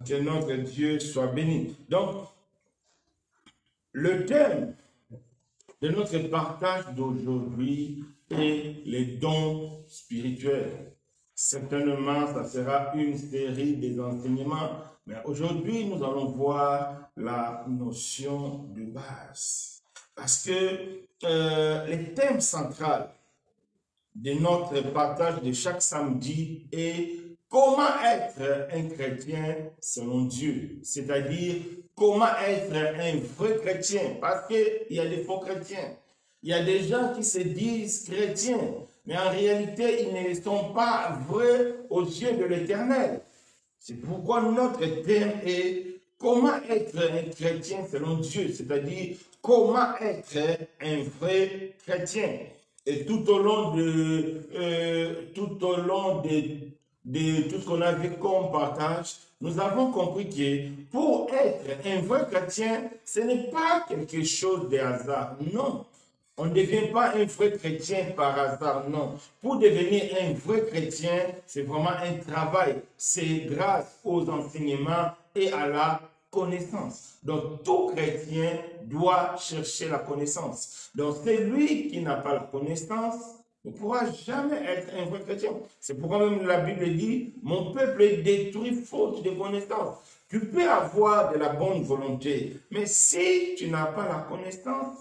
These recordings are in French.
Que notre Dieu soit béni. Donc, le thème de notre partage d'aujourd'hui est les dons spirituels. Certainement, ça sera une série des enseignements, mais aujourd'hui, nous allons voir la notion de base. Parce que les thèmes centraux de notre partage de chaque samedi est comment être un chrétien selon Dieu, c'est-à-dire comment être un vrai chrétien, parce qu'il y a des faux chrétiens. Il y a des gens qui se disent chrétiens, mais en réalité, ils ne sont pas vrais aux yeux de l'Éternel. C'est pourquoi notre thème est comment être un chrétien selon Dieu, c'est-à-dire comment être un vrai chrétien. Et tout au long de tout ce qu'on a vu comme partage, nous avons compris que pour être un vrai chrétien, ce n'est pas quelque chose de hasard, non. On ne devient pas un vrai chrétien par hasard, non. Pour devenir un vrai chrétien, c'est vraiment un travail. C'est grâce aux enseignements et à la connaissance. Donc, tout chrétien doit chercher la connaissance. Donc, celui qui n'a pas la connaissance ne pourra jamais être un vrai chrétien. C'est pourquoi même la Bible dit, mon peuple est détruit faute de connaissance. Tu peux avoir de la bonne volonté, mais si tu n'as pas la connaissance,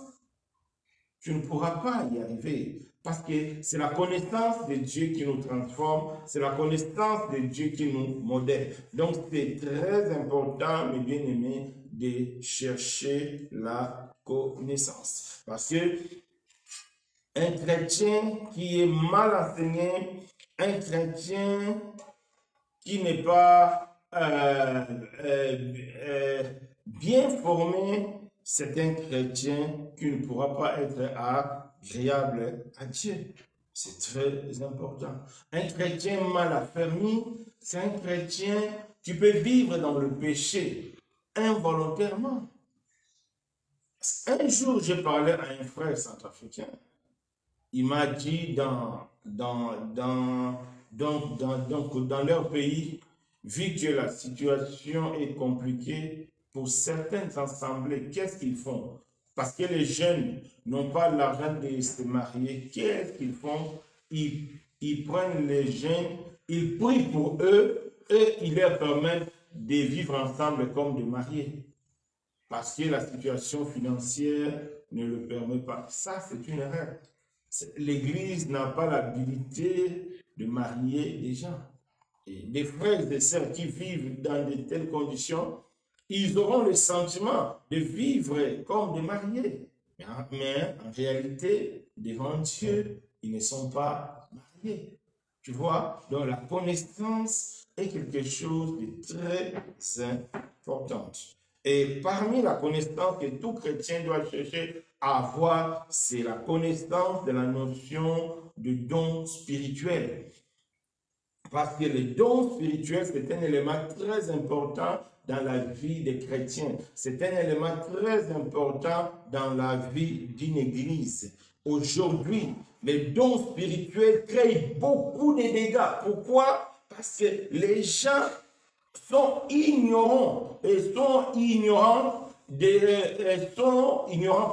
tu ne pourras pas y arriver. Parce que c'est la connaissance de Dieu qui nous transforme, c'est la connaissance de Dieu qui nous modèle. Donc c'est très important, mes bien-aimés, de chercher la connaissance. Parce que un chrétien qui est mal enseigné, un chrétien qui n'est pas bien formé, c'est un chrétien qui ne pourra pas être agréable à Dieu. C'est très important. Un chrétien mal affermi, c'est un chrétien qui peut vivre dans le péché involontairement. Un jour, j'ai parlé à un frère centrafricain. Il m'a dit dans leur pays, vu que la situation est compliquée, pour certaines assemblées, qu'est-ce qu'ils font? Parce que les jeunes n'ont pas l'argent de se marier, qu'est-ce qu'ils font? Ils prennent les jeunes, ils prient pour eux et ils leur permettent de vivre ensemble comme des mariés. Parce que la situation financière ne le permet pas. Ça, c'est une erreur. L'Église n'a pas l'habilité de marier des gens. Et des frères et des sœurs qui vivent dans de telles conditions, ils auront le sentiment de vivre comme des mariés. Mais en réalité, devant Dieu, ils ne sont pas mariés. Tu vois, donc la connaissance est quelque chose de très important. Et parmi la connaissance que tout chrétien doit chercher à avoir, c'est la connaissance de la notion de don spirituel. Parce que le don spirituel, c'est un élément très important dans la vie des chrétiens. C'est un élément très important dans la vie d'une église. Aujourd'hui, les dons spirituels créent beaucoup de dégâts. Pourquoi? Parce que les gens sont ignorants et sont ignorants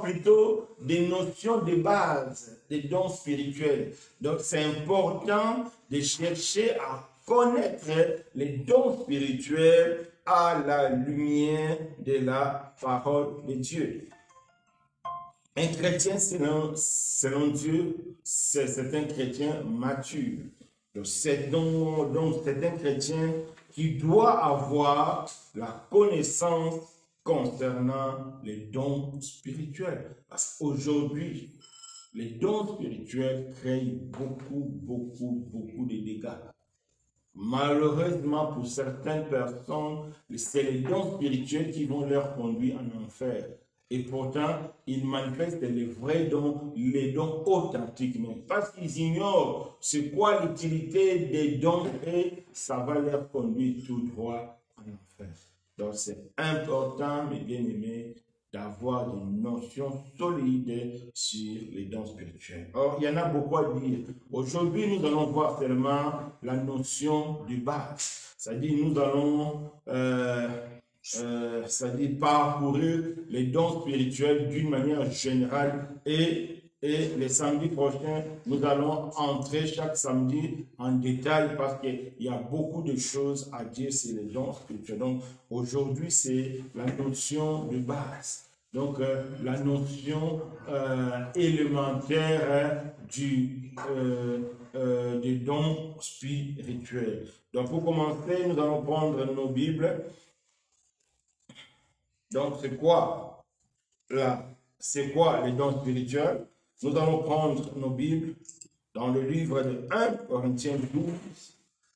plutôt des notions de base des dons spirituels. Donc c'est important de chercher à connaître les dons spirituels à la lumière de la parole de Dieu. Un chrétien selon Dieu, c'est un chrétien mature. Donc c'est un chrétien qui doit avoir la connaissance concernant les dons spirituels. Parce qu'aujourd'hui, les dons spirituels créent beaucoup de dégâts. Malheureusement, pour certaines personnes, c'est les dons spirituels qui vont leur conduire en enfer. Et pourtant, ils manifestent les vrais dons, les dons authentiques, parce qu'ils ignorent c'est quoi l'utilité des dons et ça va leur conduire tout droit en enfer. Donc c'est important, mes bien-aimés, d'avoir des notions solides sur les dons spirituels. Or, il y en a beaucoup à dire. Aujourd'hui, nous allons voir seulement la notion de base. C'est-à-dire, nous allons c'est-à-dire parcourir les dons spirituels d'une manière générale et les samedis prochains, nous allons entrer chaque samedi en détail parce qu'il y a beaucoup de choses à dire sur les dons spirituels. Donc aujourd'hui, c'est la notion de base. Donc la notion élémentaire des dons spirituels. Donc pour commencer, nous allons prendre nos Bibles. Donc, c'est quoi les dons spirituels? Nous allons prendre nos Bibles dans le livre de 1 Corinthiens 12,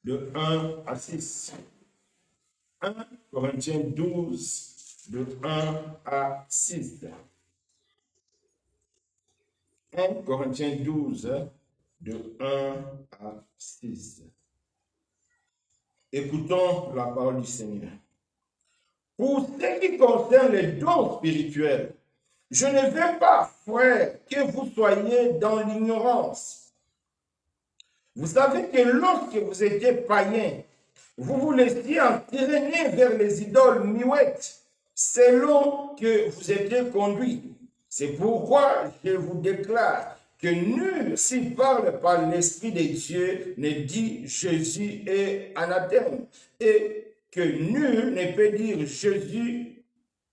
de 1 à 6. 1 Corinthiens 12, de 1 à 6. 1 Corinthiens 12, de 1 à 6. Écoutons la parole du Seigneur. Pour ce qui concerne les dons spirituels, je ne veux pas, frères, que vous soyez dans l'ignorance. Vous savez que lorsque vous étiez païens, vous vous laissiez entraîner vers les idoles muettes, selon que vous étiez conduits. C'est pourquoi je vous déclare que nul, s'il parle par l'Esprit de Dieu, ne dit Jésus est anathème. Et que nul ne peut dire Jésus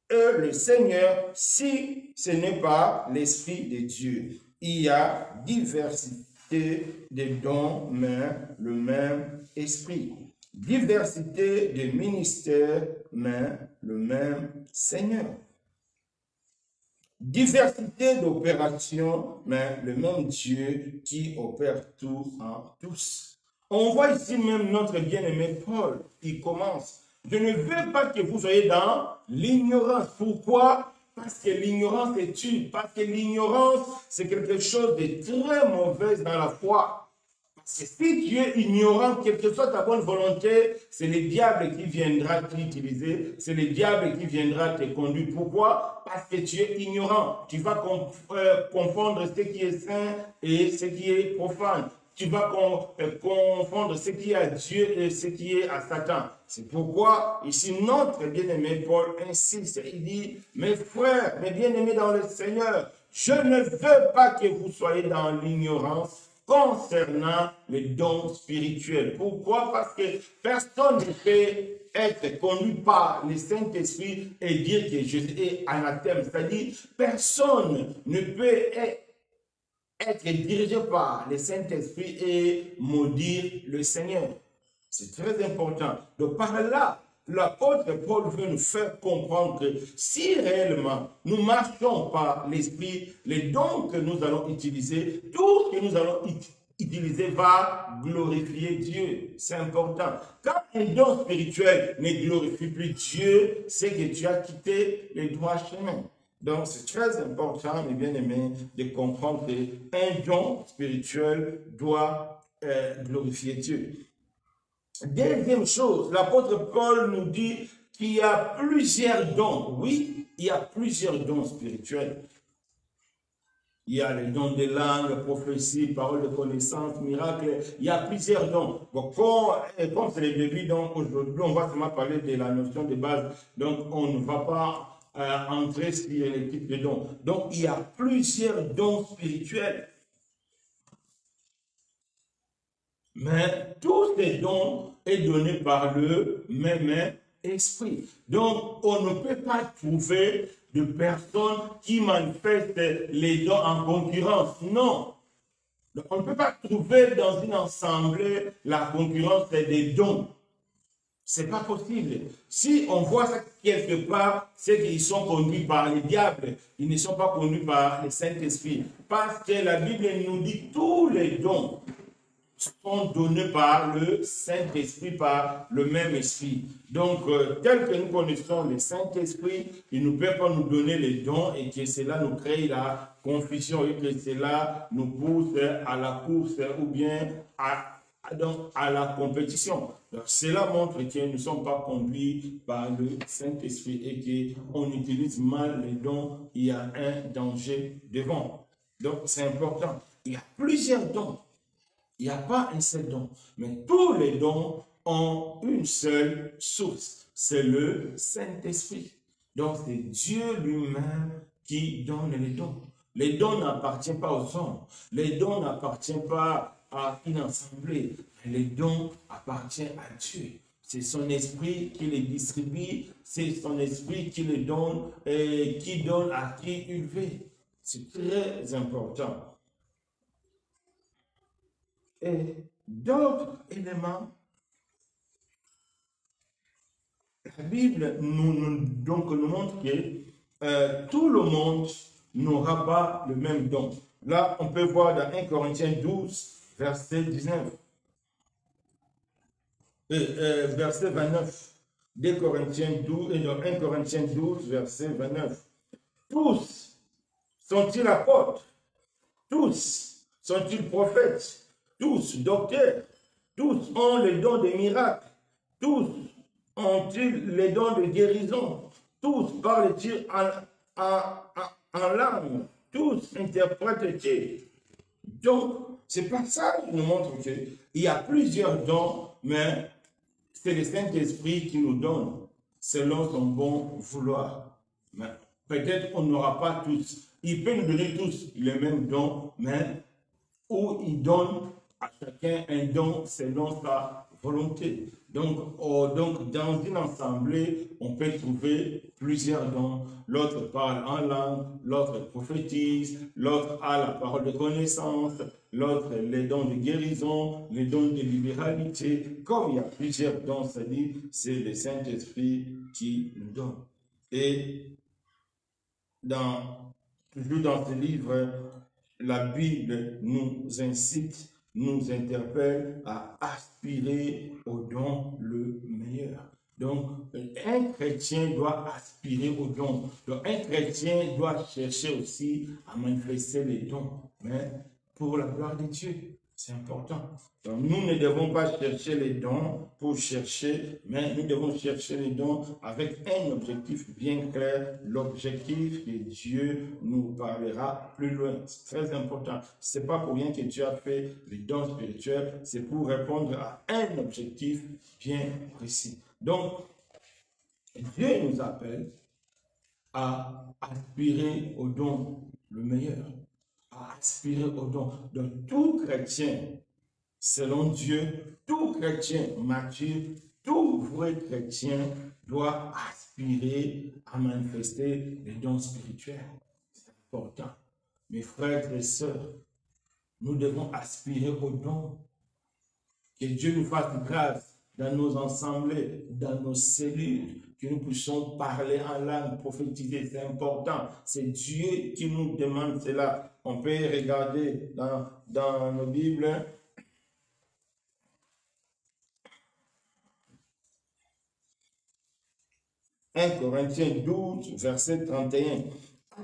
est le Seigneur si ce n'est pas l'Esprit de Dieu. Il y a diversité de dons, mais le même Esprit. Diversité de ministères, mais le même Seigneur. Diversité d'opérations, mais le même Dieu qui opère tout en tous. On voit ici même notre bien-aimé Paul, il commence. Je ne veux pas que vous soyez dans l'ignorance. Pourquoi? Parce que l'ignorance est tue. Parce que l'ignorance, c'est quelque chose de très mauvais dans la foi. Parce que si tu es ignorant, quelle que soit ta bonne volonté, c'est le diable qui viendra t'utiliser, c'est le diable qui viendra te conduire. Pourquoi? Parce que tu es ignorant. Tu vas confondre ce qui est saint et ce qui est profane. Tu vas confondre ce qui est à Dieu et ce qui est à Satan. C'est pourquoi, ici, notre bien-aimé Paul insiste. Il dit, mes frères, mes bien-aimés dans le Seigneur, je ne veux pas que vous soyez dans l'ignorance concernant les dons spirituels. Pourquoi? Parce que personne ne peut être conduit par le Saint-Esprit et dire que Jésus est anathème. C'est-à-dire, personne ne peut être dirigé par le Saint-Esprit et maudire le Seigneur. C'est très important. Donc par là, l'apôtre Paul veut nous faire comprendre que si réellement nous marchons par l'Esprit, les dons que nous allons utiliser, tout ce que nous allons utiliser va glorifier Dieu. C'est important. Quand un don spirituel ne glorifie plus Dieu, c'est que tu as quitté le droit chemin. Donc, c'est très important, mes bien-aimés, de comprendre qu'un don spirituel doit glorifier Dieu. Deuxième chose, l'apôtre Paul nous dit qu'il y a plusieurs dons. Oui, il y a plusieurs dons spirituels. Il y a les dons de langue, prophétie, parole de connaissance, miracle. Il y a plusieurs dons. Bon, comme c'est le début, donc aujourd'hui, on va seulement parler de la notion de base. Donc, on ne va pas entrer sur les types de dons. Donc, il y a plusieurs dons spirituels. Mais tous ces dons sont donnés par le même esprit. Donc, on ne peut pas trouver de personnes qui manifestent les dons en concurrence. Non. Donc, on ne peut pas trouver dans une assemblée la concurrence des dons. C'est pas possible. Si on voit ça quelque part, c'est qu'ils sont conduits par les diables. Ils ne sont pas conduits par le Saint-Esprit. Parce que la Bible nous dit tous les dons sont donnés par le Saint-Esprit, par le même Esprit. Donc, tel que nous connaissons le Saint-Esprit, il ne peut pas nous donner les dons et que cela nous crée la confusion et que cela nous pousse à la course ou bien à la compétition. Donc, cela montre que nous ne sommes pas conduits par le Saint-Esprit et qu'on utilise mal les dons. Il y a un danger devant. Donc, c'est important. Il y a plusieurs dons. Il n'y a pas un seul don. Mais tous les dons ont une seule source, c'est le Saint-Esprit. Donc c'est Dieu lui-même qui donne les dons. Les dons n'appartiennent pas aux hommes, les dons n'appartiennent pas à une assemblée, les dons appartiennent à Dieu. C'est son esprit qui les distribue, c'est son esprit qui les donne et qui donne à qui il veut. C'est très important. Et d'autres éléments, la Bible nous montre que tout le monde n'aura pas le même don. Là, on peut voir dans 1 Corinthiens 12, verset 19. Verset 29. 2 Corinthiens 12, et dans 1 Corinthiens 12, verset 29. Tous sont-ils apôtres? Tous sont-ils prophètes? Tous docteurs? Tous ont le don des miracles? Tous ont-ils les dons de guérison? Tous parlent-ils en langue? Tous interprètent-ils? Donc, c'est pas ça qui nous montre qu'il y a plusieurs dons, mais c'est le Saint-Esprit qui nous donne selon son bon vouloir. Mais peut-être on n'aura pas tous. Il peut nous donner tous les mêmes dons, mais où il donne à chacun un don selon sa volonté. Donc, dans une assemblée, on peut trouver plusieurs dons. L'autre parle en langue, l'autre prophétise, l'autre a la parole de connaissance, l'autre les dons de guérison, les dons de libéralité. Comme il y a plusieurs dons, c'est le Saint-Esprit qui nous donne. Et toujours dans ce livre, la Bible nous incite, nous interpelle à aspirer au don le meilleur. Donc, un chrétien doit aspirer au don. Donc, un chrétien doit chercher aussi à manifester les dons, mais pour la gloire de Dieu. C'est important. Donc, nous ne devons pas chercher les dons pour chercher, mais nous devons chercher les dons avec un objectif bien clair, l'objectif que Dieu nous parlera plus loin. C'est très important. Ce n'est pas pour rien que Dieu a fait les dons spirituels, c'est pour répondre à un objectif bien précis. Donc, Dieu nous appelle à aspirer au don le meilleur, à aspirer au don. Donc, tout chrétien, selon Dieu, tout chrétien mature, tout vrai chrétien doit aspirer à manifester les dons spirituels. C'est important. Mes frères et sœurs, nous devons aspirer aux dons. Que Dieu nous fasse grâce dans nos assemblées, dans nos cellules, que nous puissions parler en langue, prophétiser, c'est important. C'est Dieu qui nous demande cela. On peut regarder dans nos Bibles. « 1 Corinthiens 12, verset 31.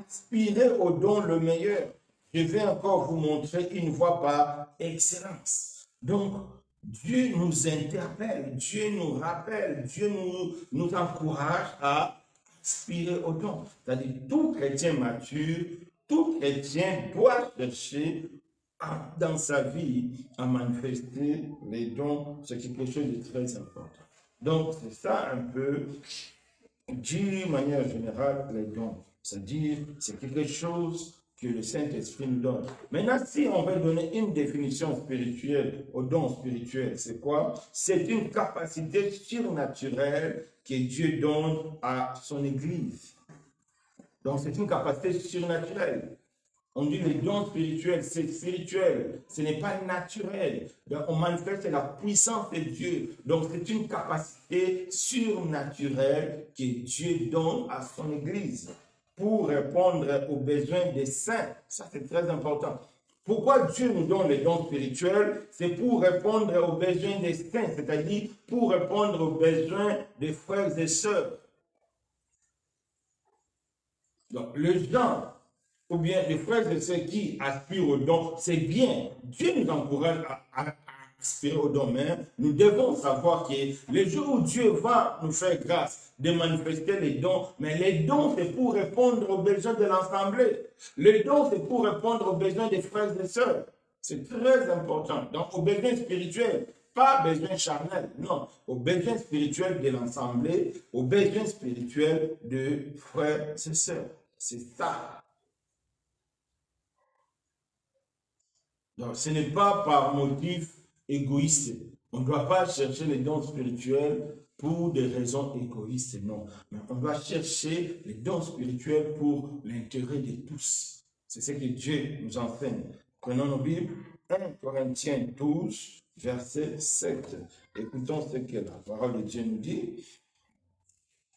Aspirez au don le meilleur. Je vais encore vous montrer une voie par excellence. » Donc, Dieu nous interpelle, Dieu nous rappelle, Dieu nous encourage à aspirer au don. C'est-à-dire, tout chrétien mature, tout chrétien doit chercher dans sa vie à manifester les dons. C'est quelque chose de très important. Donc, c'est ça un peu, d'une manière générale, les dons. C'est-à-dire, c'est quelque chose que le Saint-Esprit nous donne. Maintenant, si on veut donner une définition spirituelle au don spirituel, c'est quoi? C'est une capacité surnaturelle que Dieu donne à son Église. Donc, c'est une capacité surnaturelle. On dit les dons spirituels, c'est spirituel, ce n'est pas naturel. Donc, on manifeste la puissance de Dieu. Donc, c'est une capacité surnaturelle que Dieu donne à son Église pour répondre aux besoins des saints. Ça, c'est très important. Pourquoi Dieu nous donne les dons spirituels? C'est pour répondre aux besoins des saints, c'est-à-dire pour répondre aux besoins des frères et sœurs. Donc, les gens, ou bien les frères et sœurs qui aspirent aux dons, c'est bien. Dieu nous encourage à aspirer aux dons, mais nous devons savoir que le jour où Dieu va nous faire grâce de manifester les dons, mais les dons, c'est pour répondre aux besoins de l'assemblée. Les dons, c'est pour répondre aux besoins des frères et sœurs. C'est très important. Donc, aux besoins spirituels. Pas besoin charnel, non. Aux besoins spirituels de l'assemblée, aux besoins spirituels de frères et sœurs. C'est ça. Donc, ce n'est pas par motif égoïste. On ne doit pas chercher les dons spirituels pour des raisons égoïstes, non. Mais on doit chercher les dons spirituels pour l'intérêt de tous. C'est ce que Dieu nous enseigne. Prenons nos Bibles, 1 Corinthiens 12, verset 7. Écoutons ce que la parole de Dieu nous dit.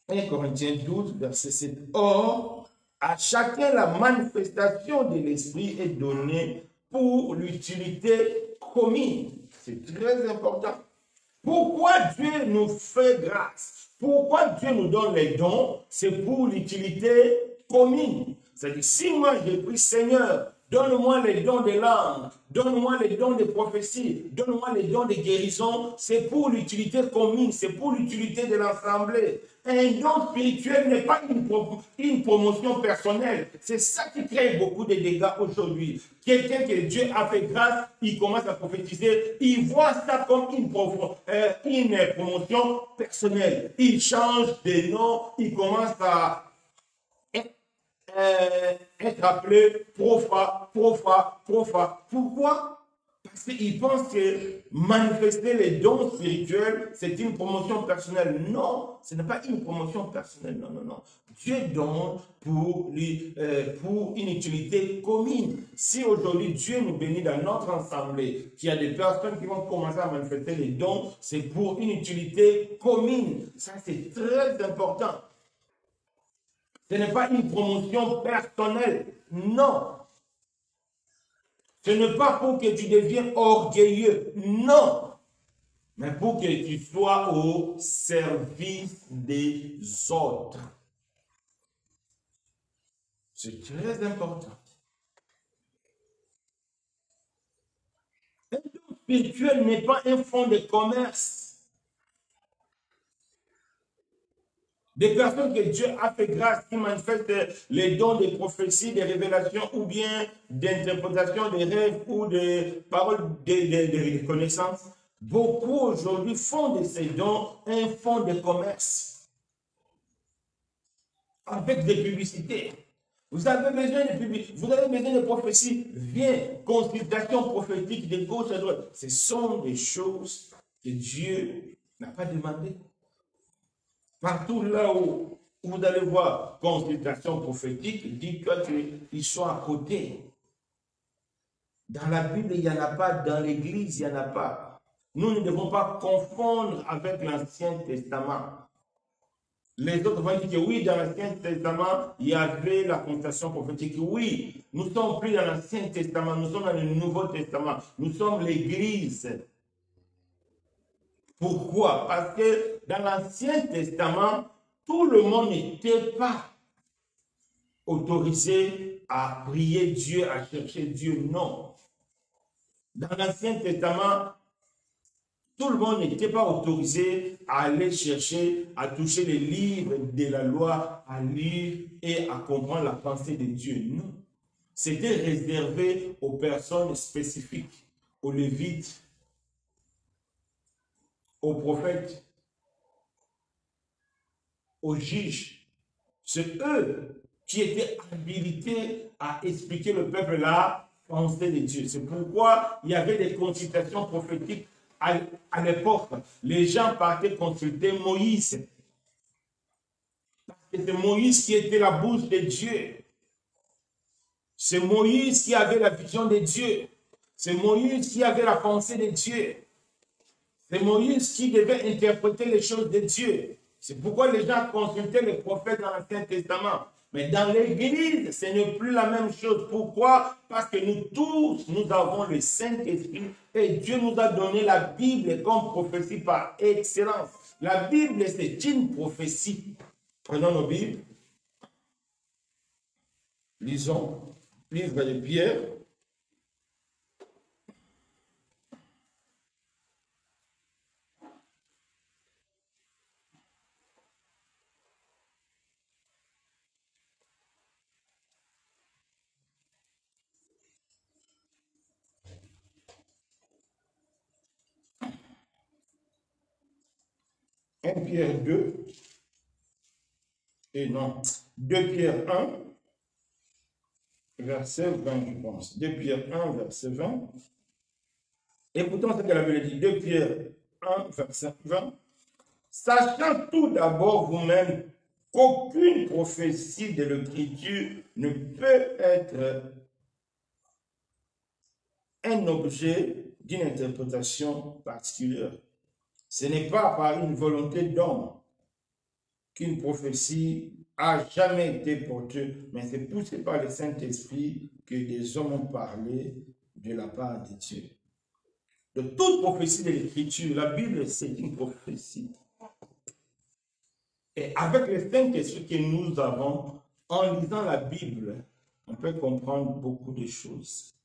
1 Corinthiens 12, verset 7. Or, à chacun la manifestation de l'Esprit est donnée pour l'utilité commune. C'est très important. Pourquoi Dieu nous fait grâce? Pourquoi Dieu nous donne les dons? C'est pour l'utilité commune. C'est-à-dire, si moi j'ai pris Seigneur, donne-moi les dons de langue, donne-moi les dons de prophétie, donne-moi les dons de guérison, c'est pour l'utilité commune, c'est pour l'utilité de l'assemblée. Un don spirituel n'est pas une promotion personnelle. C'est ça qui crée beaucoup de dégâts aujourd'hui. Quelqu'un que Dieu a fait grâce, il commence à prophétiser, il voit ça comme une promotion personnelle. Il change de nom, il commence à être appelé profa. Pourquoi? Parce qu'il pense que manifester les dons spirituels, c'est une promotion personnelle. Non, ce n'est pas une promotion personnelle. Non, non, non. Dieu donne pour une utilité commune. Si aujourd'hui Dieu nous bénit dans notre assemblée, qu'il y a des personnes qui vont commencer à manifester les dons, c'est pour une utilité commune. Ça, c'est très important. Ce n'est pas une promotion personnelle. Non. Ce n'est pas pour que tu deviennes orgueilleux. Non. Mais pour que tu sois au service des autres. C'est très important. Un don spirituel n'est pas un fonds de commerce. Des personnes que Dieu a fait grâce, qui manifestent les dons de prophétie, de révélations ou bien d'interprétation des rêves ou des paroles de connaissances. Beaucoup aujourd'hui font de ces dons un fonds de commerce avec des publicités. Vous avez besoin de publicité, vous avez besoin de prophétie. Viens, consultation prophétique de gauche à droite. Ce sont des choses que Dieu n'a pas demandées. Partout là où vous allez voir consultation prophétique, dites-toi qu'ils sont à côté. Dans la Bible, il n'y en a pas. Dans l'Église, il n'y en a pas. Nous ne devons pas confondre avec l'Ancien Testament. Les autres vont dire que oui, dans l'Ancien Testament, il y avait la consultation prophétique. Oui, nous ne sommes plus dans l'Ancien Testament, nous sommes dans le Nouveau Testament. Nous sommes l'Église. Pourquoi? Parce que dans l'Ancien Testament, tout le monde n'était pas autorisé à prier Dieu, à chercher Dieu. Non. Dans l'Ancien Testament, tout le monde n'était pas autorisé à aller chercher, à toucher les livres de la loi, à lire et à comprendre la pensée de Dieu. Non. C'était réservé aux personnes spécifiques, aux Lévites, aux prophètes, aux juges. C'est eux qui étaient habilités à expliquer le peuple la pensée de Dieu. C'est pourquoi il y avait des consultations prophétiques à l'époque. Les gens partaient consulter Moïse. Parce que c'est Moïse qui était la bouche de Dieu. C'est Moïse qui avait la vision de Dieu. C'est Moïse qui avait la pensée de Dieu. C'est Moïse qui devait interpréter les choses de Dieu. C'est pourquoi les gens consultaient les prophètes dans l'Ancien Testament. Mais dans l'Église, ce n'est plus la même chose. Pourquoi? Parce que nous tous, nous avons le Saint-Esprit et Dieu nous a donné la Bible comme prophétie par excellence. La Bible, c'est une prophétie. Prenons nos Bibles. Lisons. Livre de Pierre. 1 Pierre 2, et non, 2 Pierre 1, verset 20, je pense. 2 Pierre 1, verset 20. Et pourtant, ce que la Bible dit, 2 Pierre 1, verset 20. Sachant tout d'abord vous-même qu'aucune prophétie de l'Écriture ne peut être un objet d'une interprétation particulière. Ce n'est pas par une volonté d'homme qu'une prophétie a jamais été portée, mais c'est poussé par le Saint-Esprit que des hommes ont parlé de la part de Dieu. De toute prophétie de l'Écriture, la Bible, c'est une prophétie. Et avec le Saint-Esprit que nous avons, en lisant la Bible, on peut comprendre beaucoup de choses.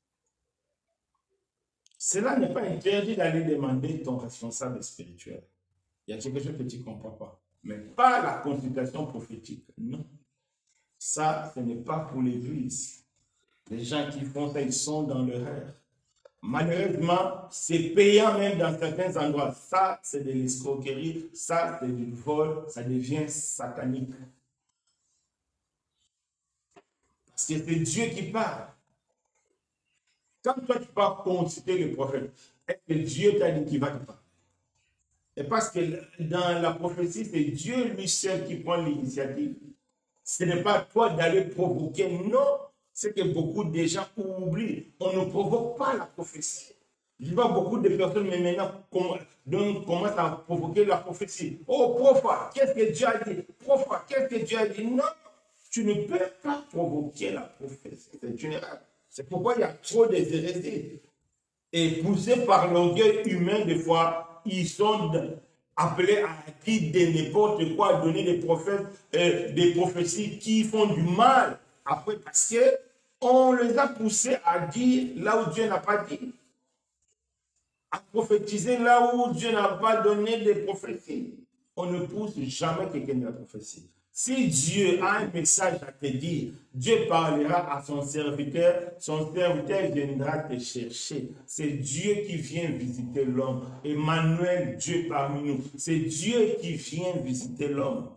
Cela n'est pas interdit d'aller demander ton responsable spirituel. Il y a quelque chose que tu ne comprends pas. Mais pas la consultation prophétique. Non. Ça, ce n'est pas pour l'Église. Les gens qui font ça, ils sont dans l'erreur. Malheureusement, c'est payant même dans certains endroits. Ça, c'est de l'escroquerie. Ça, c'est du vol. Ça devient satanique. Parce que c'est Dieu qui parle. Quand toi, tu pars consulter le prophète, est-ce que Dieu t'a dit qu'il va te parler? Et parce que dans la prophétie, c'est Dieu lui seul qui prend l'initiative. Ce n'est pas toi d'aller provoquer. Non, c'est que beaucoup de gens oublient. On ne provoque pas la prophétie. Je vois beaucoup de personnes, mais maintenant, commencent à provoquer la prophétie. Oh, prophète, qu'est-ce que Dieu a dit? Prophète, qu'est-ce que Dieu a dit? Non, tu ne peux pas provoquer la prophétie. C'est une erreur. C'est pourquoi il y a trop de hérésies. Et poussés par l'orgueil humain, des fois, ils sont appelés à dire de n'importe quoi, à donner des prophètes, des prophéties qui font du mal. Après, parce qu'on les a poussés à dire là où Dieu n'a pas dit. À prophétiser là où Dieu n'a pas donné des prophéties. On ne pousse jamais quelqu'un de la prophétie. Si Dieu a un message à te dire, Dieu parlera à son serviteur viendra te chercher. C'est Dieu qui vient visiter l'homme. Emmanuel, Dieu parmi nous. C'est Dieu qui vient visiter l'homme.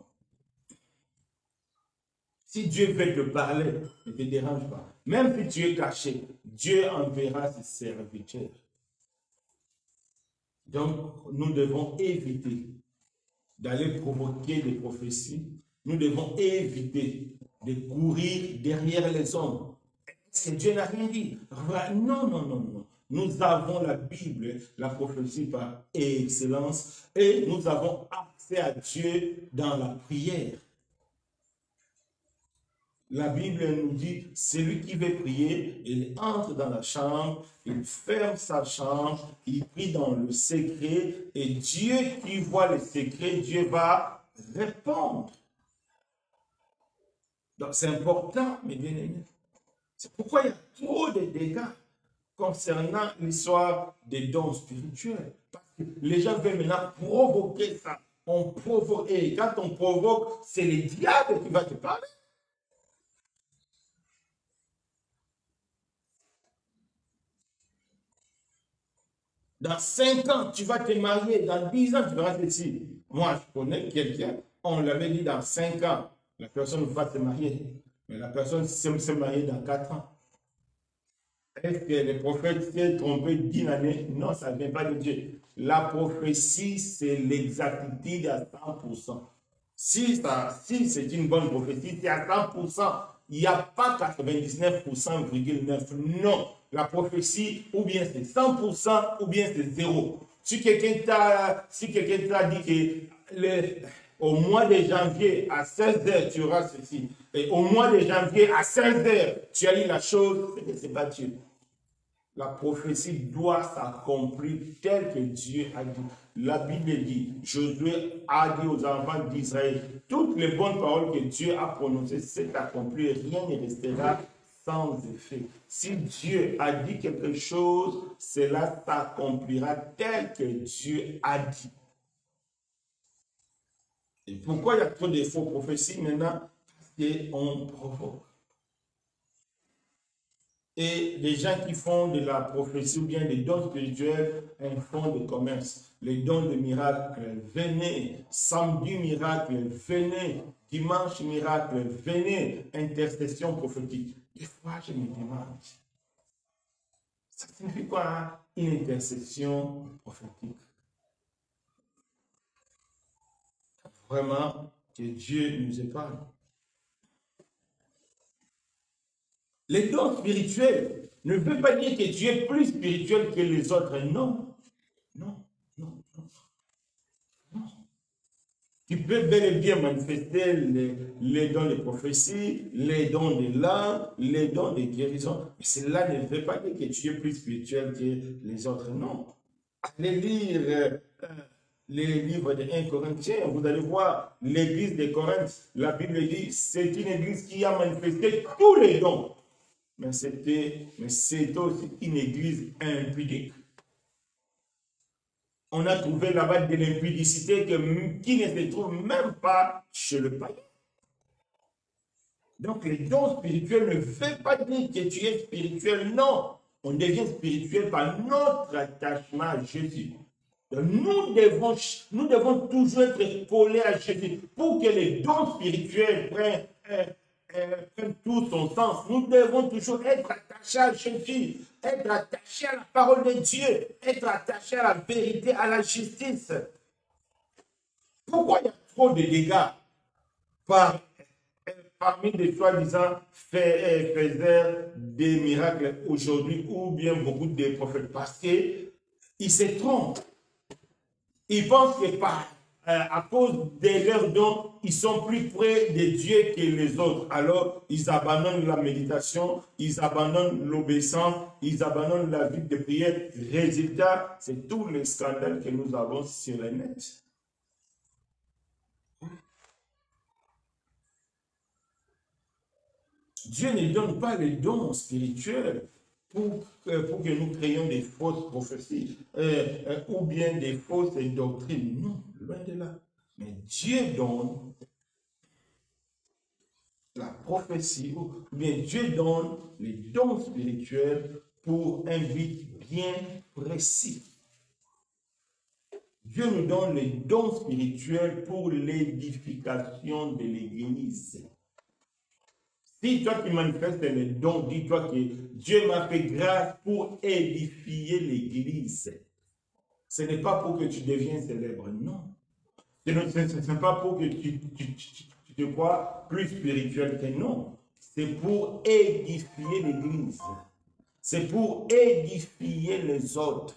Si Dieu veut te parler, ne te dérange pas. Même si tu es caché, Dieu enverra ses serviteurs. Donc, nous devons éviter d'aller provoquer des prophéties. Nous devons éviter de courir derrière les hommes. Est-ce que Dieu n'a rien dit? Non, non, non, non. Nous avons la Bible, la prophétie par excellence, et nous avons accès à Dieu dans la prière. La Bible nous dit, celui qui veut prier, il entre dans la chambre, il ferme sa chambre, il prie dans le secret, et Dieu qui voit le secret, Dieu va répondre. Donc c'est important, mes bien-aimés. C'est pourquoi il y a trop de dégâts concernant l'histoire des dons spirituels. Parce que les gens veulent maintenant provoquer ça. On provoque, et quand on provoque, c'est le diable qui va te parler. Dans 5 ans, tu vas te marier. Dans 10 ans, tu vas rester. Moi, je connais quelqu'un, on l'avait dit dans 5 ans, la personne va se marier. Mais la personne s'est mariée dans 4 ans. Est-ce que le prophète s'est trompé d'une année? Non, ça ne vient pas de Dieu. La prophétie, c'est l'exactitude à 100%. Si c'est une bonne prophétie, c'est à 100%. Il n'y a pas 99,9%. Non. La prophétie, ou bien c'est 100%, ou bien c'est 0. Si quelqu'un t'a dit que au mois de janvier à 16h, tu auras ceci, et au mois de janvier à 16h, tu as eu la chose, c'est pas Dieu. La prophétie doit s'accomplir tel que Dieu a dit. La Bible dit, Josué a dit aux enfants d'Israël, toutes les bonnes paroles que Dieu a prononcées, c'est accompli, rien ne restera sans effet. Si Dieu a dit quelque chose, cela s'accomplira tel que Dieu a dit. Et pourquoi il y a trop de faux prophéties maintenant? Parce qu'on provoque. Et les gens qui font de la prophétie ou bien des dons spirituels, un fonds de commerce. Les dons de miracle, venez. Samedi miracle, venez. Dimanche miracle, venez. Intercession prophétique. Des fois, je me demande, ça signifie quoi, hein, une intercession prophétique? Vraiment, que Dieu nous épargne. Les dons spirituels ne veut pas dire que tu es plus spirituel que les autres. Non, non, non, non, non. Tu peux bel et bien manifester les dons de prophétie, les dons de langue, les dons de guérison. Mais cela ne veut pas dire que tu es plus spirituel que les autres. Non. Allez lire les livres de 1 Corinthiens, vous allez voir l'église de Corinthe. La Bible dit c'est une église qui a manifesté tous les dons. Mais c'était aussi une église impudique. On a trouvé là-bas de l'impudicité qui ne se trouve même pas chez le païen. Donc les dons spirituels ne veulent pas dire que tu es spirituel, non. On devient spirituel par notre attachement à Jésus. Donc, nous devons toujours être collés à Jésus pour que les dons spirituels prennent tout son sens. Nous devons toujours être attachés à Jésus, être attachés à la parole de Dieu, être attachés à la vérité, à la justice. Pourquoi il y a trop de dégâts parmi des soi-disant faiseurs des miracles aujourd'hui ou bien beaucoup de prophètes? Parce qu'ils se trompent. Ils pensent que à cause de leurs dons, ils sont plus près de Dieu que les autres. Alors, ils abandonnent la méditation, ils abandonnent l'obéissance, ils abandonnent la vie de prière. Résultat, c'est tous les scandales que nous avons sur le net. Dieu ne donne pas les dons spirituels pour que nous créions des fausses prophéties ou bien des fausses doctrines. Non, loin de là. Mais Dieu donne la prophétie ou bien Dieu donne les dons spirituels pour un but bien précis. Dieu nous donne les dons spirituels pour l'édification de l'Église. Si toi tu manifestes les dons, dis-toi que Dieu m'a fait grâce pour édifier l'Église. Ce n'est pas pour que tu deviennes célèbre, non. Ce n'est pas pour que tu te crois plus spirituel que non. C'est pour édifier l'Église. C'est pour édifier les autres.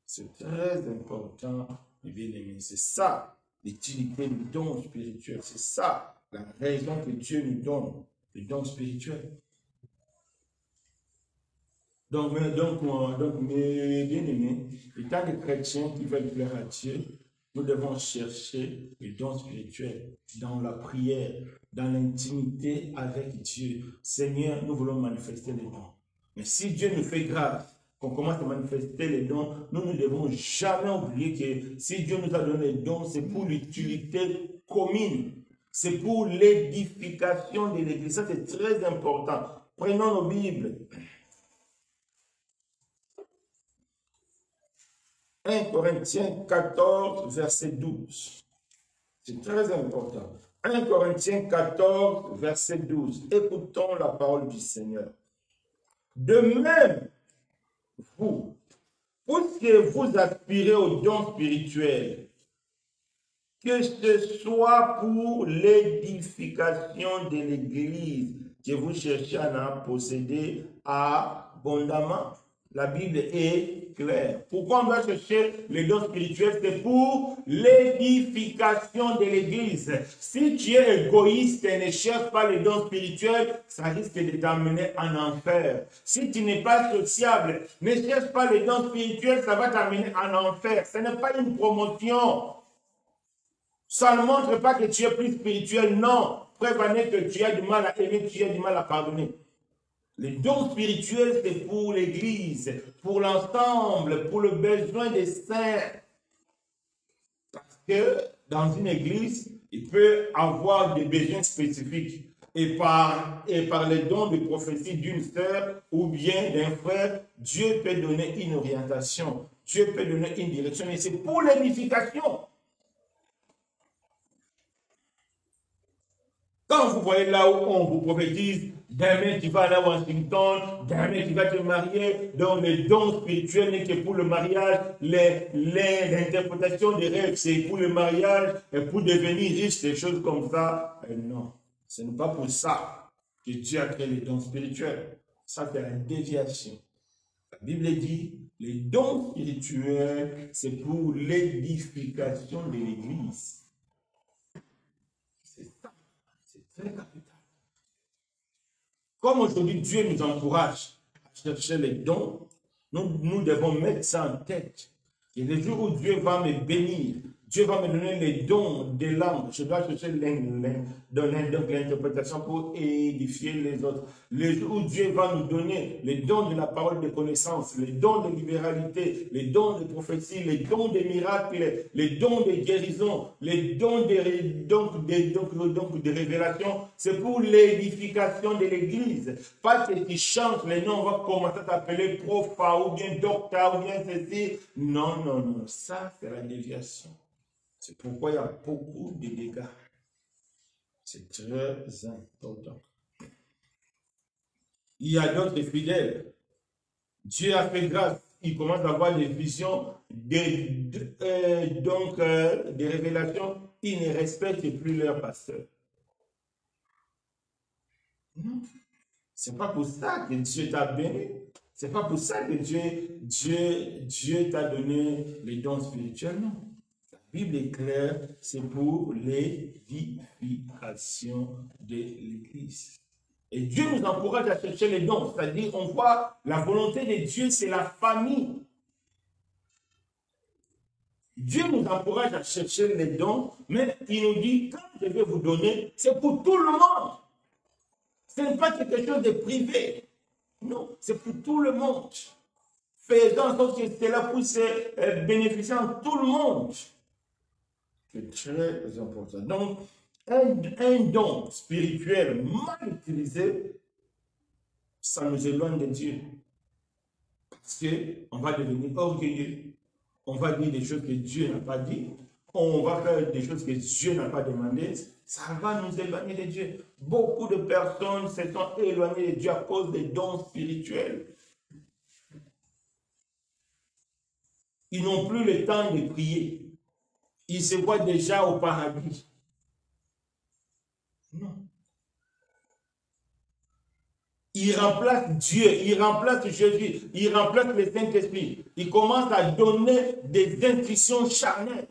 C'est très important, mes bien-aimés. C'est ça l'utilité du don spirituel. C'est ça la raison que Dieu nous donne. Le don spirituel. Donc mes bien-aimés, étant des chrétiens qui veulent plaire à Dieu, nous devons chercher le don spirituel dans la prière, dans l'intimité avec Dieu. Seigneur, nous voulons manifester les dons. Mais si Dieu nous fait grâce, qu'on commence à manifester les dons, nous ne devons jamais oublier que si Dieu nous a donné les dons, c'est pour l'utilité commune. C'est pour l'édification de l'Église. Ça, c'est très important. Prenons nos Bibles. 1 Corinthiens 14, verset 12. C'est très important. 1 Corinthiens 14, verset 12. Écoutons la parole du Seigneur. De même, vous, puisque vous aspirez aux dons spirituels, que ce soit pour l'édification de l'Église que vous cherchez à en posséder abondamment. La Bible est claire. Pourquoi on doit chercher les dons spirituels? C'est pour l'édification de l'Église. Si tu es égoïste et ne cherches pas les dons spirituels, ça risque de t'amener en enfer. Si tu n'es pas sociable, ne cherche pas les dons spirituels, ça va t'amener en enfer. Ce n'est pas une promotion. Ça ne montre pas que tu es plus spirituel, non. Preuve en est que tu as du mal à aimer, tu as du mal à pardonner. Les dons spirituels, c'est pour l'Église, pour l'ensemble, pour le besoin des saints. Parce que dans une Église, il peut avoir des besoins spécifiques. et par les dons de prophétie d'une sœur ou bien d'un frère, Dieu peut donner une orientation, Dieu peut donner une direction, et c'est pour l'édification. Quand vous voyez là où on vous prophétise, demain tu vas aller à Washington, demain tu vas te marier, donc les dons spirituels n'est que pour le mariage, l'interprétation des rêves c'est pour le mariage, et pour devenir riche, des choses comme ça. Non, ce n'est pas pour ça que Dieu a créé les dons spirituels. Ça, c'est la déviation. La Bible dit, les dons spirituels, c'est pour l'édification de l'Église. C'est ça, c'est très capital. Comme aujourd'hui Dieu nous encourage à chercher les dons, nous devons mettre ça en tête. Et le jour où Dieu va me bénir, Dieu va me donner les dons des langues. Je dois chercher l'interprétation pour édifier les autres. Le jour où Dieu va nous donner les dons de la parole de connaissance, les dons de libéralité, les dons de prophétie, les dons des miracles, les dons de guérison, les dons de révélation, c'est pour l'édification de l'Église. Pas que tu chantes les noms, on va commencer à t'appeler profa ou bien docteur ou bien ceci. Non, non, non, ça c'est la déviation. C'est pourquoi il y a beaucoup de dégâts. C'est très important. Il y a d'autres fidèles. Dieu a fait grâce. Ils commencent à avoir des visions, des révélations. Ils ne respectent plus leur pasteur. Non. C'est pas pour ça que Dieu t'a béni. C'est pas pour ça que Dieu t'a donné les dons spirituels. Non. La Bible est claire, c'est pour l'édification de l'Église. Et Dieu nous encourage à chercher les dons. C'est-à-dire, on voit la volonté de Dieu, c'est la famille. Dieu nous encourage à chercher les dons, mais il nous dit, quand je vais vous donner, c'est pour tout le monde. Ce n'est pas quelque chose de privé. Non, c'est pour tout le monde. Faisons en sorte que cela puisse bénéficier à tout le monde. C'est très important. Donc, un don spirituel mal utilisé, ça nous éloigne de Dieu. Parce qu'on va devenir orgueilleux. On va dire des choses que Dieu n'a pas dit. On va faire des choses que Dieu n'a pas demandé. Ça va nous éloigner de Dieu. Beaucoup de personnes se sont éloignées de Dieu à cause des dons spirituels. Ils n'ont plus le temps de prier. Ils se voient déjà au paradis. Non. Ils remplacent Dieu, ils remplacent Jésus, ils remplacent le Saint-Esprit. Ils commencent à donner des intuitions charnelles.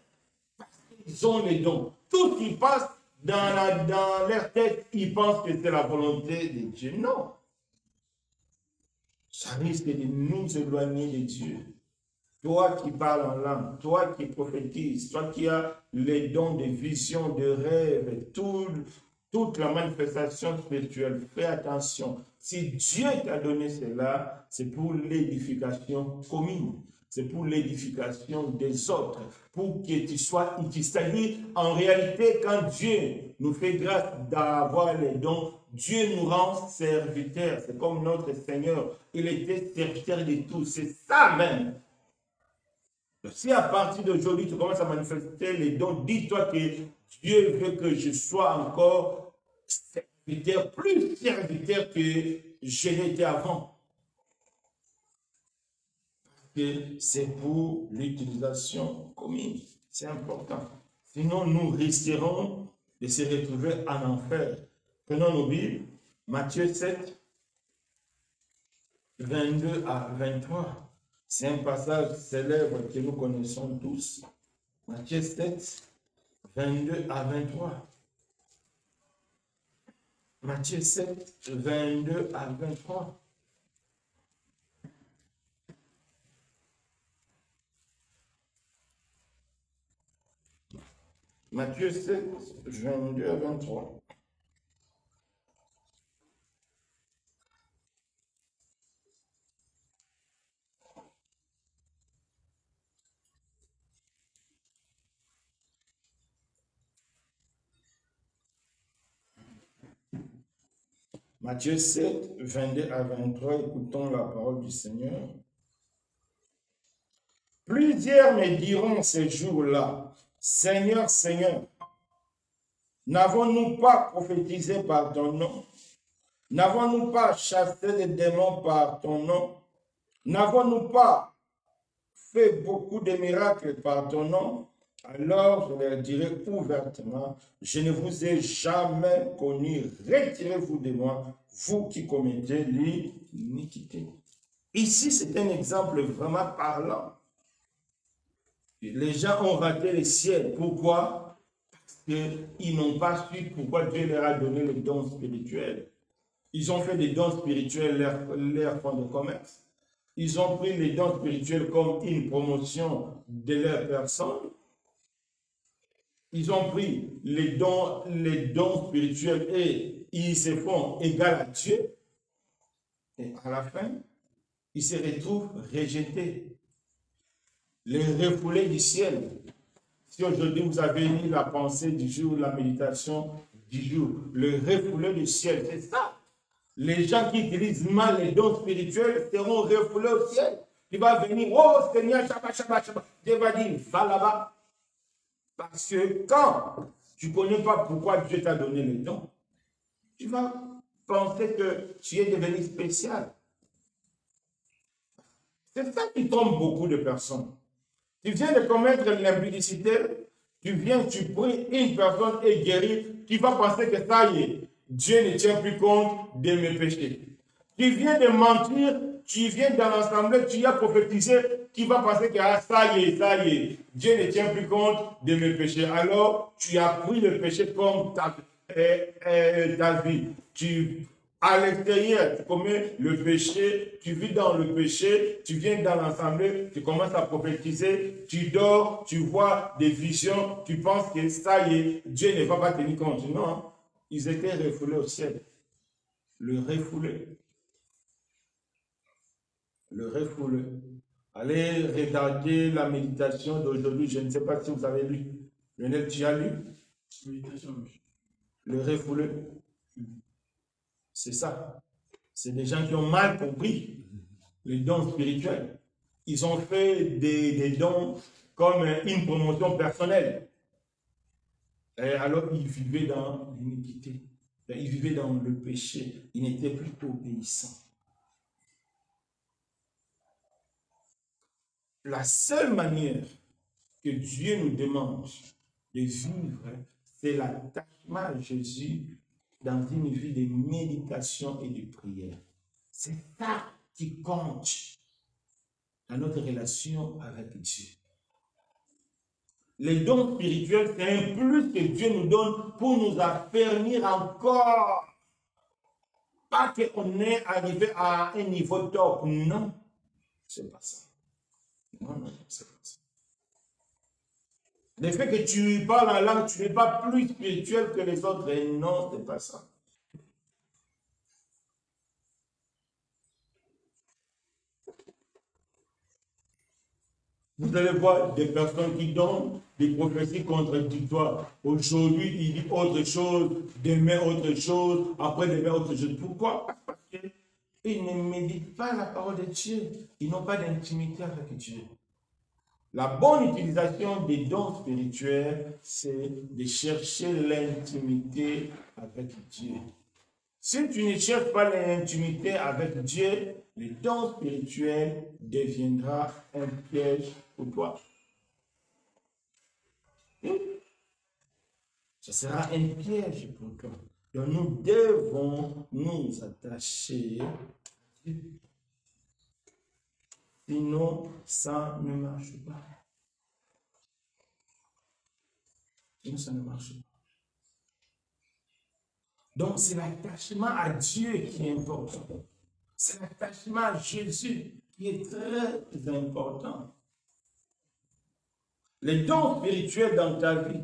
Parce qu'ils ont les dons. Tout ce qui passe dans leur tête, ils pensent que c'est la volonté de Dieu. Non. Ça risque de nous éloigner de Dieu. Toi qui parles en langue, toi qui prophétises, toi qui as les dons de vision, de rêve, toute la manifestation spirituelle, fais attention. Si Dieu t'a donné cela, c'est pour l'édification commune. C'est pour l'édification des autres, pour que tu sois utile. C'est-à-dire, en réalité, quand Dieu nous fait grâce d'avoir les dons, Dieu nous rend serviteurs. C'est comme notre Seigneur. Il était serviteur de tous. C'est ça même. Si à partir d'aujourd'hui, tu commences à manifester les dons, dis-toi que Dieu veut que je sois encore serviteur, plus serviteur que je l'étais avant. C'est pour l'utilisation commune. C'est important. Sinon, nous risquerons de se retrouver en enfer. Prenons nos Bibles, Matthieu 7, 22 à 23. C'est un passage célèbre que nous connaissons tous. Matthieu 7, 22 à 23. Matthieu 7, 22 à 23. Matthieu 7, 22 à 23. Matthieu 7, 22 à 23, écoutons la parole du Seigneur. Plusieurs me diront ces jours-là, Seigneur, Seigneur, n'avons-nous pas prophétisé par ton nom? N'avons-nous pas chassé les démons par ton nom? N'avons-nous pas fait beaucoup de miracles par ton nom? Alors je leur dirai ouvertement, je ne vous ai jamais connu, retirez-vous de moi, vous qui commettez l'iniquité. Ici, c'est un exemple vraiment parlant. Les gens ont raté le ciel. Pourquoi? Parce qu'ils n'ont pas su pourquoi Dieu leur a donné les dons spirituels. Ils ont fait des dons spirituels leur fonds de commerce. Ils ont pris les dons spirituels comme une promotion de leur personne. Ils ont pris les dons spirituels et ils se font égal à Dieu. Et à la fin, ils se retrouvent rejetés. Les refoulés du ciel. Si aujourd'hui vous avez eu la pensée du jour, la méditation du jour, le refoulé du ciel, c'est ça. Les gens qui utilisent mal les dons spirituels seront refoulés au ciel. Tu vas venir, oh Seigneur, Shabbat, Shabbat, Shabbat. Dieu va dire, va là-bas. Parce que quand tu ne connais pas pourquoi Dieu t'a donné les dons, tu vas penser que tu es devenu spécial. C'est ça qui trompe beaucoup de personnes. Tu viens de commettre l'impudicité, tu viens, tu pries, une personne est guérie, tu vas penser que ça y est, Dieu ne tient plus compte de mes péchés. Tu viens de mentir, tu viens dans l'assemblée, tu as prophétisé, tu vas penser que ah, ça y est, Dieu ne tient plus compte de mes péchés. Alors, tu as pris le péché comme ta vie. À l'extérieur, tu commets le péché, tu vis dans le péché, tu viens dans l'assemblée, tu commences à prophétiser, tu dors, tu vois des visions, tu penses que ça y est, Dieu ne va pas tenir compte. Non, ils étaient refoulés au ciel. Le refoulé. Le refoulé. Allez regarder la méditation d'aujourd'hui. Je ne sais pas si vous avez lu. Lionel, tu as lu? Méditation. Le refoulé. C'est ça. C'est des gens qui ont mal compris les dons spirituels. Ils ont fait des dons comme une promotion personnelle. Et alors, ils vivaient dans l'iniquité. Ils vivaient dans le péché. Ils n'étaient plus obéissants. La seule manière que Dieu nous demande de vivre, c'est l'attachement à Jésus dans une vie de méditation et de prière. C'est ça qui compte dans notre relation avec Dieu. Les dons spirituels, c'est un plus que Dieu nous donne pour nous affermir encore. Pas qu'on est arrivé à un niveau top. Non, c'est pas ça. Non, c'est pas ça. Le fait que tu parles en langue, tu n'es pas plus spirituel que les autres. Et non, c'est pas ça. Vous allez voir des personnes qui donnent des prophéties contradictoires. Aujourd'hui, il dit autre chose, demain autre chose, après-demain autre chose. Pourquoi? Parce qu'ils ne méditent pas la parole de Dieu. Ils n'ont pas d'intimité avec Dieu. La bonne utilisation des dons spirituels, c'est de chercher l'intimité avec Dieu. Si tu ne cherches pas l'intimité avec Dieu, le don spirituel deviendra un piège pour toi. Ce sera un piège pour toi. Donc nous devons nous attacher à Dieu. Sinon, ça ne marche pas. Sinon, ça ne marche pas. Donc, c'est l'attachement à Dieu qui est important. C'est l'attachement à Jésus qui est très important. Les dons spirituels dans ta vie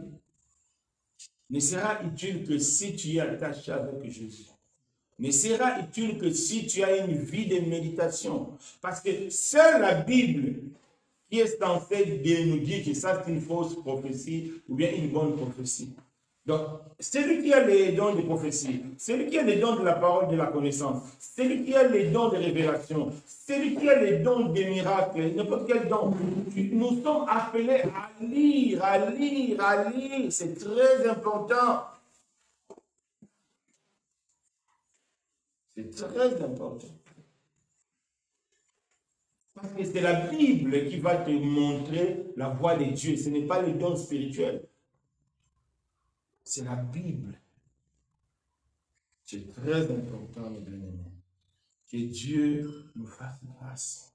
ne sera utile que si tu es attaché avec Jésus. Ne sera utile que si tu as une vie de méditation. Parce que seule la Bible qui est censée nous dire que ça c'est une fausse prophétie ou bien une bonne prophétie. Donc, celui qui a les dons de prophétie, celui qui a les dons de la parole de la connaissance, celui qui a les dons de révélation, celui qui a les dons des miracles, n'importe quel don, nous sommes appelés à lire, à lire, à lire. C'est très important. C'est très important. Parce que c'est la Bible qui va te montrer la voie de Dieu. Ce n'est pas les dons spirituels. C'est la Bible. C'est très important, mes bien-aimés. Que Dieu nous fasse grâce.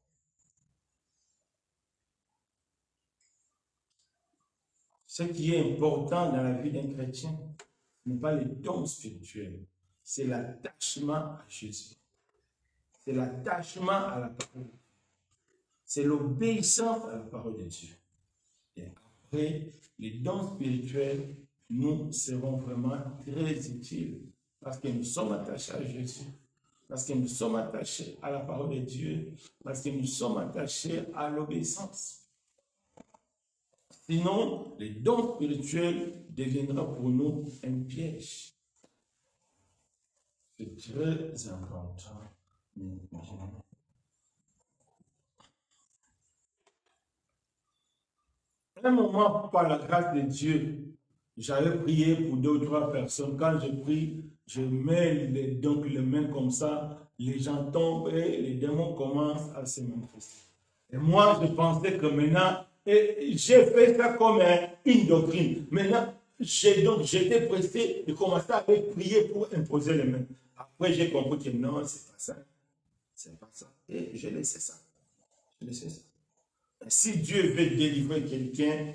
Ce qui est important dans la vie d'un chrétien, ce n'est pas les dons spirituels. C'est l'attachement à Jésus. C'est l'attachement à la parole. C'est l'obéissance à la parole de Dieu. Et après, les dons spirituels nous seront vraiment très utiles parce que nous sommes attachés à Jésus, parce que nous sommes attachés à la parole de Dieu, parce que nous sommes attachés à l'obéissance. Sinon, les dons spirituels deviendront pour nous un piège. C'est très important. À un moment, par la grâce de Dieu, j'avais prié pour 2 ou 3 personnes. Quand je prie, je mets donc les mains comme ça, les gens tombent et les démons commencent à se manifester. Et moi, je pensais que maintenant, j'ai fait ça comme une doctrine. Maintenant, j'étais pressé de commencer à prier pour imposer les mains. Après, j'ai compris que non, c'est pas ça. C'est pas ça. Et j'ai laissé ça. J'ai laissé ça. Si Dieu veut délivrer quelqu'un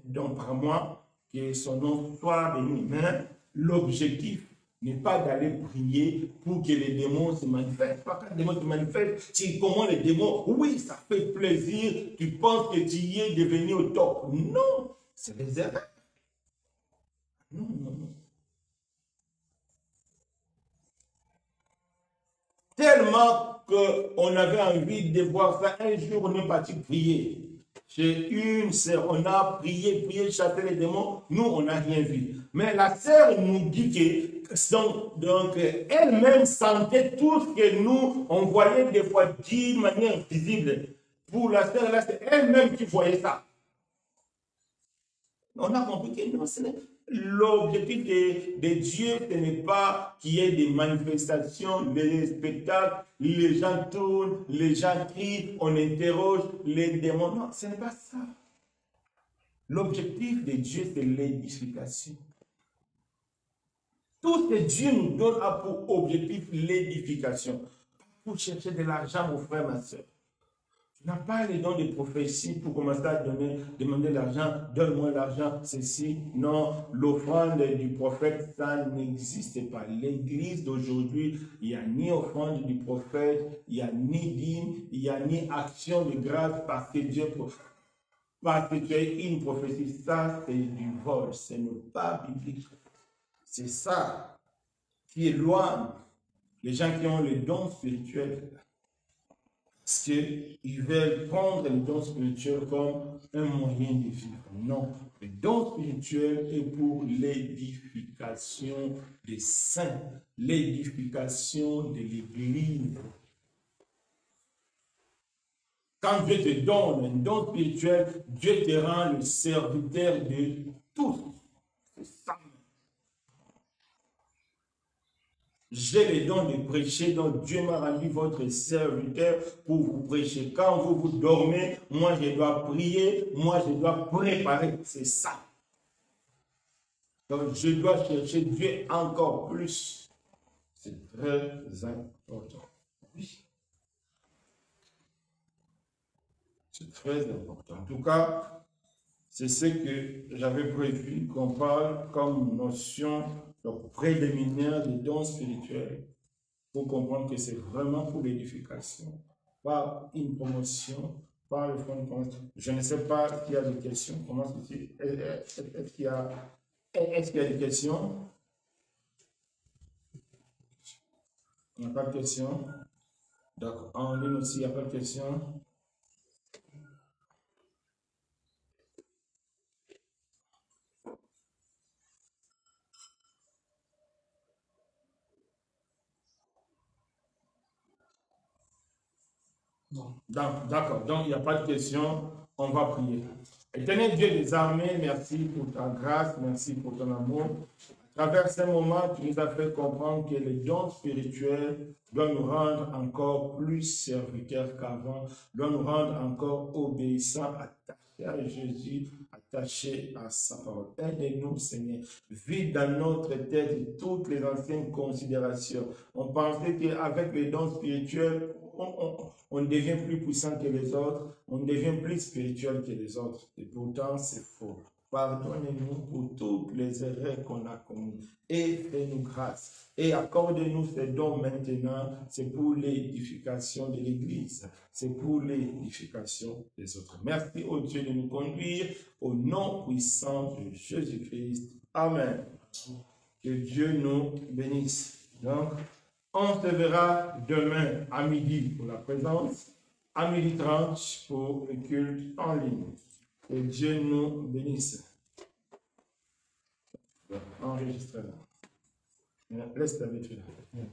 donc par moi, que son nom soit béni. Mais l'objectif n'est pas d'aller prier pour que les démons se manifestent. Pas quand les démons se manifestent, c'est comment les démons, oui, ça fait plaisir, tu penses que tu y es devenu au top. Non, c'est les erreurs. Non, non, non. Tellement qu'on avait envie de voir ça. Un jour, on est parti prier. Chez une sœur, on a prié, prié, chasser les démons. Nous, on n'a rien vu. Mais la sœur nous dit que donc, elle-même sentait tout ce que nous, on voyait des fois d'une manière visible. Pour la sœur, là, c'est elle-même qui voyait ça. On a compris que non, ce n'est l'objectif de Dieu, ce n'est pas qu'il y ait des manifestations, des spectacles, les gens tournent, les gens crient, on interroge les démons. Non, ce n'est pas ça. L'objectif de Dieu, c'est l'édification. Tout ce que Dieu nous donne a pour objectif l'édification. Pour chercher de l'argent, mon frère, ma soeur. Tu n'as pas les dons de prophétie pour commencer à demander l'argent, donne-moi l'argent, ceci. Non, l'offrande du prophète, ça n'existe pas. L'église d'aujourd'hui, il n'y a ni offrande du prophète, il n'y a ni dîme, il n'y a ni action de grâce parce que Dieu, parce que tu as une prophétie. Ça, c'est du vol, ce n'est pas biblique. C'est ça qui éloigne les gens qui ont les dons spirituels. Parce qu'ils veulent prendre les dons spirituels comme un moyen de vivre. Non, le don spirituel est pour l'édification des saints, l'édification de l'Église. Quand Dieu te donne un don spirituel, Dieu te rend le serviteur de tous. C'est ça. J'ai le don de prêcher, donc Dieu m'a rendu votre serviteur pour vous prêcher. Quand vous dormez, moi je dois prier, moi je dois préparer. C'est ça. Donc je dois chercher Dieu encore plus. C'est très important. Oui. C'est très important. En tout cas, c'est ce que j'avais prévu qu'on parle comme notion préliminaire des dons spirituels pour comprendre que c'est vraiment pour l'édification, pas une promotion, pas le fond de promotion. Je ne sais pas s'il y a des questions. Comment est-ce qu'il y a des questions? Il n'y a pas de questions. Donc, en ligne aussi, il n'y a pas de questions. D'accord, donc il n'y a pas de question, on va prier. Éternel Dieu des armées, merci pour ta grâce, merci pour ton amour. À travers ces moments, tu nous as fait comprendre que les dons spirituels doivent nous rendre encore plus serviteurs qu'avant, doivent nous rendre encore obéissants, attachés à Jésus, attachés à sa parole. Aide-nous, Seigneur. Vide dans notre tête toutes les anciennes considérations. On pensait qu'avec les dons spirituels, on ne devient plus puissant que les autres, on devient plus spirituel que les autres. Et pourtant, c'est faux. Pardonnez-nous pour toutes les erreurs qu'on a commises et fais-nous grâce. Et accorde-nous ces dons maintenant, c'est pour l'édification de l'Église, c'est pour l'édification des autres. Merci au Dieu de nous conduire au nom puissant de Jésus-Christ. Amen. Que Dieu nous bénisse. Donc, on se verra demain à midi pour la présence, à 12h30 pour le culte en ligne. Que Dieu nous bénisse. Enregistrez là. Laisse ta vitre là.